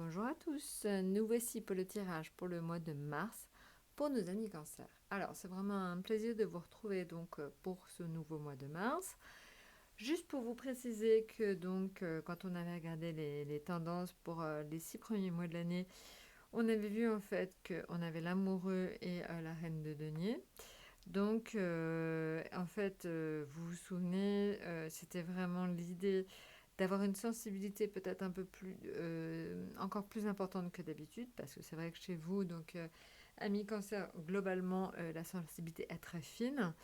Bonjour à tous, nous voici pour le tirage pour le mois de mars pour nos amis cancer. Alors c'est vraiment un plaisir de vous retrouver donc pour ce nouveau mois de mars. Juste pour vous préciser que donc quand on avait regardé les tendances pour les 6 premiers mois de l'année, on avait vu en fait qu'on avait l'amoureux et la reine de denier. Donc en fait vous vous souvenez, c'était vraiment l'idée d'avoir une sensibilité peut-être un peu plus, encore plus importante que d'habitude, parce que c'est vrai que chez vous, donc, amis cancer, globalement, la sensibilité est très fine,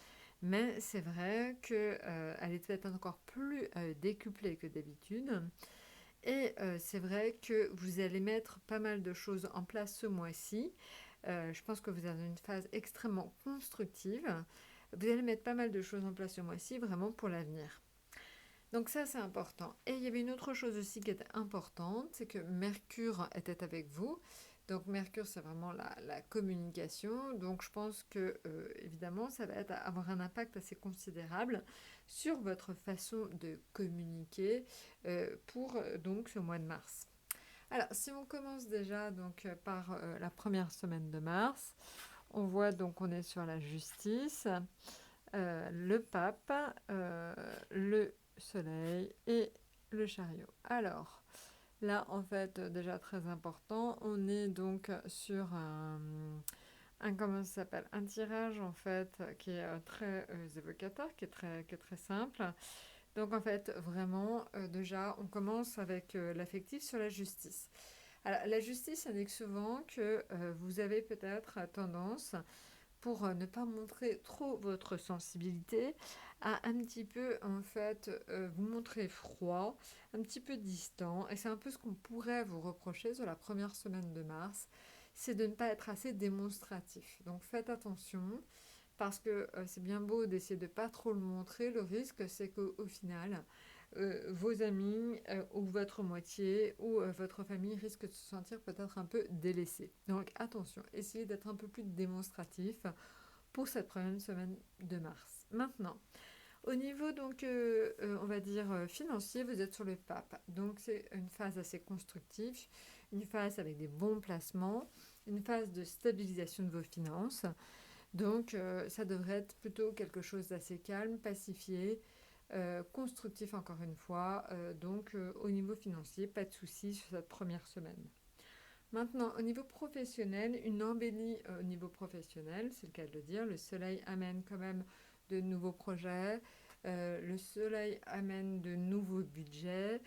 mais c'est vrai qu'elle est peut-être encore plus décuplée que d'habitude. Et c'est vrai que vous allez mettre pas mal de choses en place ce mois-ci. Je pense que vous êtes dans une phase extrêmement constructive. Vous allez mettre pas mal de choses en place ce mois-ci, vraiment pour l'avenir. Donc ça, c'est important. Et il y avait une autre chose aussi qui était importante, c'est que Mercure était avec vous. Donc Mercure, c'est vraiment la communication. Donc je pense que, évidemment, ça va avoir un impact assez considérable sur votre façon de communiquer pour donc ce mois de mars. Alors, si on commence déjà donc par la première semaine de mars, on voit donc on est sur la justice, le pape, le soleil et le chariot. Alors, là, en fait, déjà très important, on est donc sur comment ça s'appelle, un tirage, en fait, qui est très évocateur, qui est très simple. Donc, en fait, vraiment, déjà, on commence avec l'affectif sur la justice. Alors, la justice, ça indique souvent que vous avez peut-être tendance pour ne pas montrer trop votre sensibilité, à un petit peu en fait vous montrer froid, un petit peu distant, et c'est un peu ce qu'on pourrait vous reprocher sur la première semaine de mars, c'est de ne pas être assez démonstratif. Donc faites attention, parce que c'est bien beau d'essayer de pas trop le montrer, le risque c'est qu'au final, vos amis ou votre moitié ou votre famille risquent de se sentir peut-être un peu délaissés. Donc attention, essayez d'être un peu plus démonstratif pour cette première semaine de mars. Maintenant, au niveau donc, on va dire financier, vous êtes sur le pape. Donc c'est une phase assez constructive, une phase avec des bons placements, une phase de stabilisation de vos finances. Donc ça devrait être plutôt quelque chose d'assez calme, pacifié, constructif encore une fois. Donc au niveau financier, pas de soucis sur cette première semaine. Maintenant, au niveau professionnel, une embellie au niveau professionnel, c'est le cas de le dire. Le soleil amène quand même de nouveaux projets. Le soleil amène de nouveaux budgets.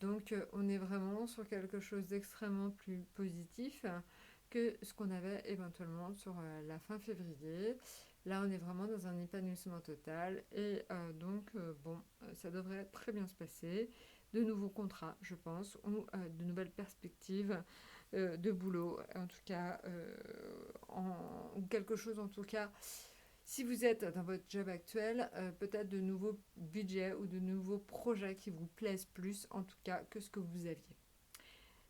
Donc, on est vraiment sur quelque chose d'extrêmement plus positif que ce qu'on avait éventuellement sur la fin février. Là, on est vraiment dans un épanouissement total et bon, ça devrait très bien se passer. De nouveaux contrats, je pense, ou de nouvelles perspectives de boulot, en tout cas, ou quelque chose en tout cas. Si vous êtes dans votre job actuel, peut-être de nouveaux budgets ou de nouveaux projets qui vous plaisent plus, en tout cas, que ce que vous aviez.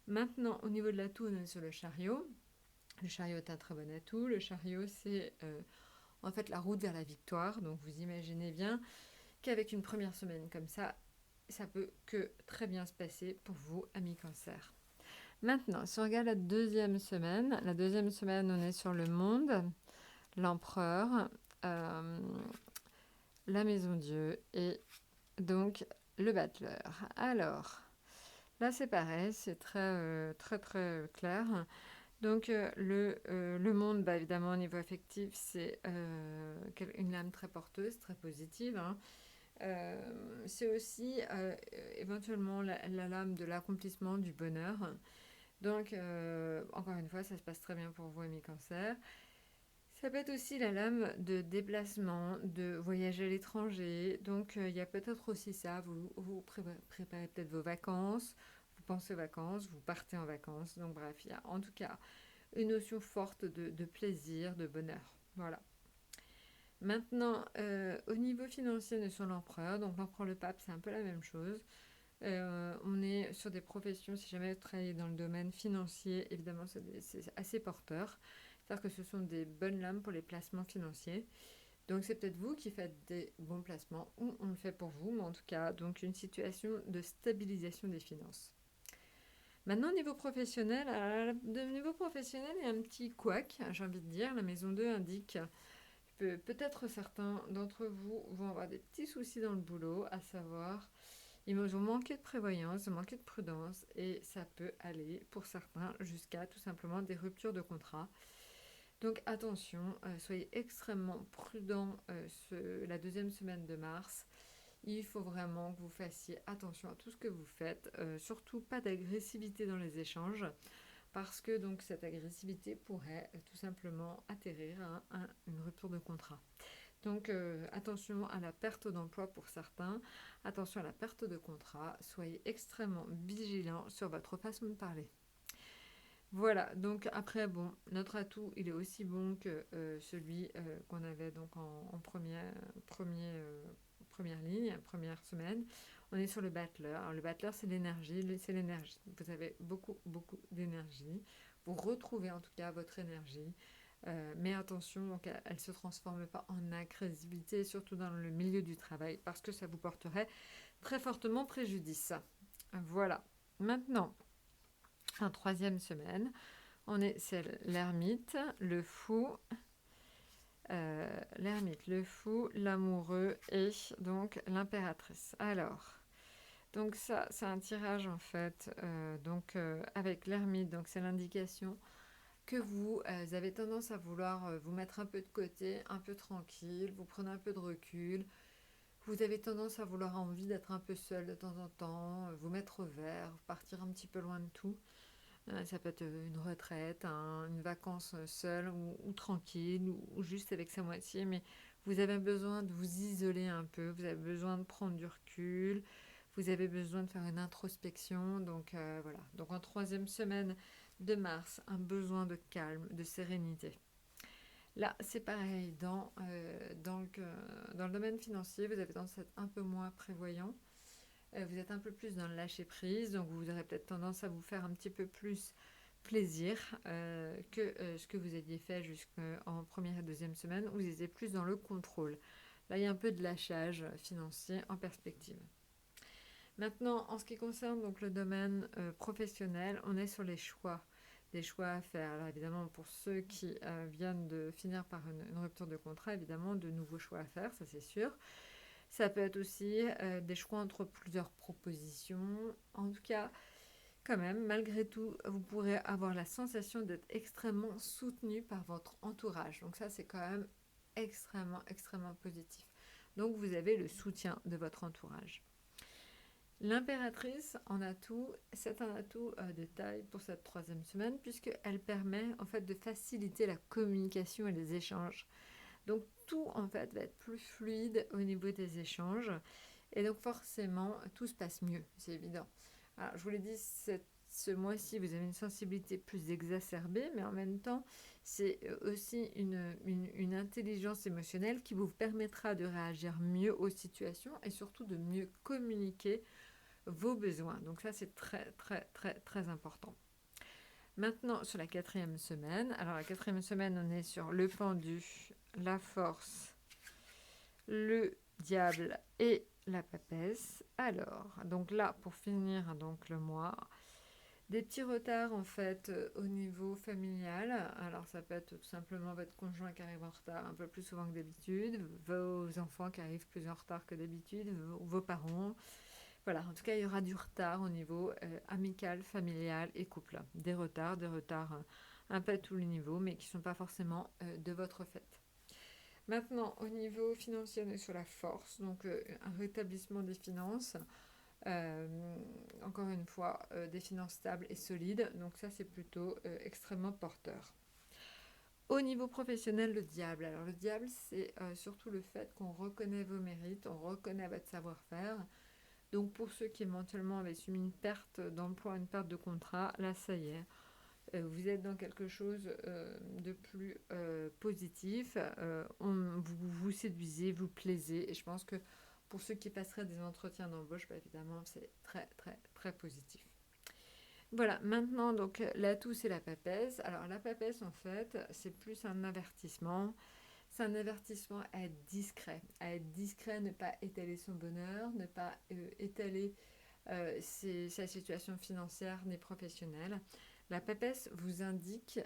Maintenant, au niveau de l'atout, on est sur le chariot. Le chariot est un très bon atout. Le chariot, c'est en fait la route vers la victoire. Donc vous imaginez bien qu'avec une première semaine comme ça peut que très bien se passer pour vous, amis cancer. Maintenant, si on regarde la deuxième semaine, on est sur le monde, l'empereur, euh, la maison Dieu et donc le battleur. Alors, là c'est pareil, c'est très clair. Donc le monde, bah, évidemment au niveau affectif, c'est une âme très porteuse, très positive, hein. C'est aussi éventuellement la lame de l'accomplissement, du bonheur. Donc, encore une fois, ça se passe très bien pour vous, amis cancer. Ça peut être aussi la lame de déplacement, de voyage à l'étranger. Donc, il y a peut-être aussi ça. Vous préparez peut-être vos vacances, vous pensez aux vacances, vous partez en vacances. Donc, bref, il y a en tout cas une notion forte de plaisir, de bonheur. Voilà. Maintenant, au niveau financier, on est sur l'empereur. Donc, l'empereur, le pape, c'est un peu la même chose. On est sur des professions, si jamais vous travaillez dans le domaine financier, évidemment c'est assez porteur. C'est-à-dire que ce sont des bonnes lames pour les placements financiers. Donc c'est peut-être vous qui faites des bons placements ou on le fait pour vous, mais en tout cas, donc une situation de stabilisation des finances. Maintenant, au niveau professionnel, de niveau professionnel, il y a un petit couac, j'ai envie de dire. La maison 2 indique que peut-être certains d'entre vous vont avoir des petits soucis dans le boulot, à savoir, ils vont manquer de prévoyance, manquer de prudence, et ça peut aller, pour certains, jusqu'à tout simplement des ruptures de contrat. Donc attention, soyez extrêmement prudents la deuxième semaine de mars. Il faut vraiment que vous fassiez attention à tout ce que vous faites, surtout pas d'agressivité dans les échanges, parce que donc cette agressivité pourrait tout simplement atterrir à une rupture de contrat. Donc attention à la perte d'emploi pour certains, attention à la perte de contrat, soyez extrêmement vigilants sur votre façon de parler. Voilà, donc après, bon, notre atout, il est aussi bon que celui qu'on avait donc en première ligne, première semaine. On est sur le battler. Alors, le battler, c'est l'énergie, c'est l'énergie. Vous avez beaucoup, beaucoup d'énergie. Vous retrouvez en tout cas votre énergie. Mais attention, donc, elle ne se transforme pas en agressivité, surtout dans le milieu du travail, parce que ça vous porterait très fortement préjudice. Voilà. Maintenant, en troisième semaine, c'est l'ermite, le fou, l'amoureux et donc l'impératrice. Alors, donc ça, c'est un tirage en fait, avec l'ermite, donc c'est l'indication que vous avez tendance à vouloir vous mettre un peu de côté, un peu tranquille, vous prenez un peu de recul, vous avez tendance à vouloir envie d'être un peu seul de temps en temps, vous mettre au vert, partir un petit peu loin de tout. Ça peut être une retraite, une vacance seule ou tranquille ou juste avec sa moitié, mais vous avez besoin de vous isoler un peu, vous avez besoin de prendre du recul, vous avez besoin de faire une introspection. Donc voilà, donc en troisième semaine de mars, un besoin de calme, de sérénité. Là, c'est pareil, dans le domaine financier, vous avez tendance à être un peu moins prévoyant. Vous êtes un peu plus dans le lâcher prise, donc vous aurez peut-être tendance à vous faire un petit peu plus plaisir que ce que vous aviez fait jusqu'en première et deuxième semaine, où vous étiez plus dans le contrôle. Là, il y a un peu de lâchage financier en perspective. Maintenant, en ce qui concerne donc le domaine professionnel, on est sur les choix, des choix à faire. Alors évidemment, pour ceux qui viennent de finir par une rupture de contrat, évidemment, de nouveaux choix à faire, ça c'est sûr. Ça peut être aussi des choix entre plusieurs propositions. En tout cas, quand même, malgré tout, vous pourrez avoir la sensation d'être extrêmement soutenu par votre entourage. Donc ça, c'est quand même extrêmement, extrêmement positif. Donc vous avez le soutien de votre entourage. L'impératrice en atout, c'est un atout de taille pour cette troisième semaine, puisqu'elle permet en fait de faciliter la communication et les échanges. Donc tout en fait va être plus fluide au niveau des échanges, et donc forcément tout se passe mieux, c'est évident. Alors je vous l'ai dit, ce mois-ci vous avez une sensibilité plus exacerbée, mais en même temps c'est aussi une intelligence émotionnelle qui vous permettra de réagir mieux aux situations et surtout de mieux communiquer vos besoins. Donc ça c'est très très très très important. Maintenant, sur la quatrième semaine, alors la quatrième semaine, on est sur le pendu, la force, le diable et la papesse. Alors, donc là, pour finir donc le mois, des petits retards en fait au niveau familial. Alors ça peut être tout simplement votre conjoint qui arrive en retard un peu plus souvent que d'habitude, vos enfants qui arrivent plus en retard que d'habitude, vos parents. Voilà, en tout cas, il y aura du retard au niveau amical, familial et couple. Des retards un peu à tous les niveaux, mais qui ne sont pas forcément de votre fait. Maintenant, au niveau financier, on est sur la force, donc un rétablissement des finances. Encore une fois, des finances stables et solides. Donc ça, c'est plutôt extrêmement porteur. Au niveau professionnel, le diable. Alors le diable, c'est surtout le fait qu'on reconnaît vos mérites, on reconnaît votre savoir-faire. Donc pour ceux qui éventuellement avaient subi une perte d'emploi, une perte de contrat, là ça y est, vous êtes dans quelque chose de plus positif, vous séduisez, vous plaisez, et je pense que pour ceux qui passeraient des entretiens d'embauche, évidemment c'est très très très positif. Voilà, maintenant donc l'atout c'est la papesse. Alors la papesse en fait c'est plus un avertissement. C'est un avertissement à être discret, ne pas étaler son bonheur, ne pas étaler sa situation financière ni professionnelle. La papesse vous indique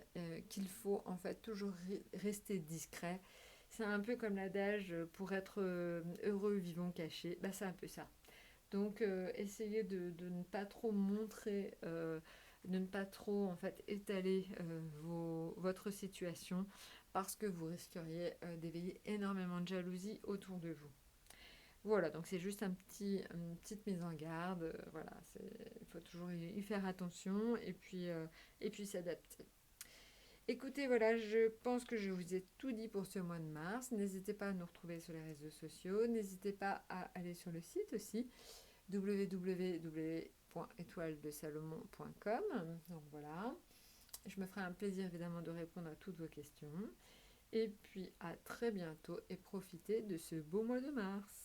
qu'il faut en fait toujours rester discret. C'est un peu comme l'adage pour être heureux, vivons cachés. Bah, c'est un peu ça. Donc, essayez de ne pas trop montrer, de ne pas trop en fait étaler votre situation parce que vous risqueriez d'éveiller énormément de jalousie autour de vous. Voilà, donc c'est juste une petite mise en garde. Voilà, il faut toujours y faire attention et puis s'adapter. Écoutez, voilà, je pense que je vous ai tout dit pour ce mois de mars. N'hésitez pas à nous retrouver sur les réseaux sociaux. N'hésitez pas à aller sur le site aussi, www.étoiledesalomon.com. Donc voilà, je me ferai un plaisir évidemment de répondre à toutes vos questions. Et puis à très bientôt et profitez de ce beau mois de mars.